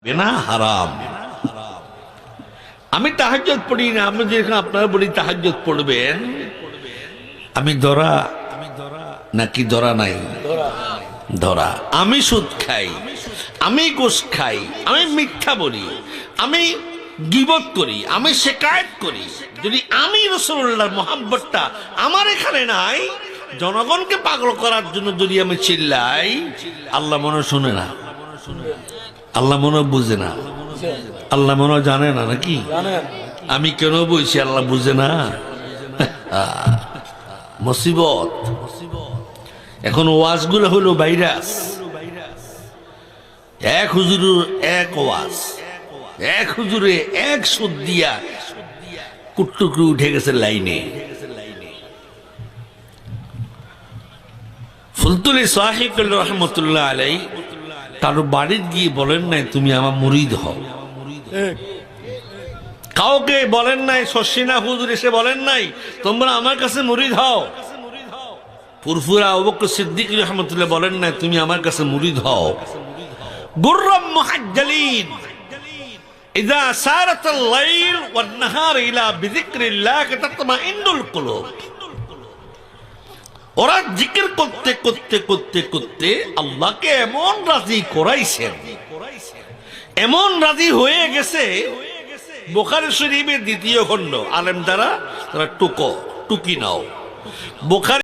বিনা হারাম। আমি তাহাজ্জুদ পড়ি না, আমি যেখানে আপনারা বলি তাহাজ্জুদ পড়বেন, আমি ধরা নাকি ধরা নাই? ধরা। আমি সুদ খাই, আমি ঘুষ খাই, আমি মিথ্যা বলি, আমি গীবত করি, আমি শিকায়েত করি। যদি আমি রাসূলুল্লাহর মুহাব্বতটা আমার এখানে নাই, জনগণকে পাগল করার জন্য যদি আমি চিল্লাই, আল্লাহ মনে শুনে না, আল্লাহ মনে বুঝে না, আল্লাহ মনে জানে না নাকি? আমি কেন বলছি আল্লাহ বুঝে না? মুসিবত। এখন ওয়াজগুলো হলো ভাইরাস। এক হুজুরের এক ওয়াজ, এক হুজুরে এক সুদ দিয়া কুটটুকু উঠে গেছে লাইনে। ফুলতুলি সাহিব রহমতুল্লাহ আলাই কারো বাড়িতে গিয়ে বলেন নাই তুমি আমার মুরিদ হও। কাউকে বলেন নাই, শশিনা হুজুর এসে বলেন নাই তোমরা আমার কাছে মুরিদ হও। ফুরফুরা আবু বকর সিদ্দিক রহমতুল্লাহ বলেন নাই তুমি আমার কাছে মুরিদ হও। গুররাম মুহাজ্জালিন ইযা সারাতাল লাইল ওয়ান নাহার ইলা বিযিকরিল্লাহ তাতমাইন্নুল কুলুব। ওরা জিকির করতে করতে করতে করতে আল্লাহকে এমন রাজি করাইছেন, এমন রাজি হয়ে গেছে। বুখারী শরীফের দ্বিতীয় খণ্ড, আলেম যারা তারা টুকি নাও। বুখারী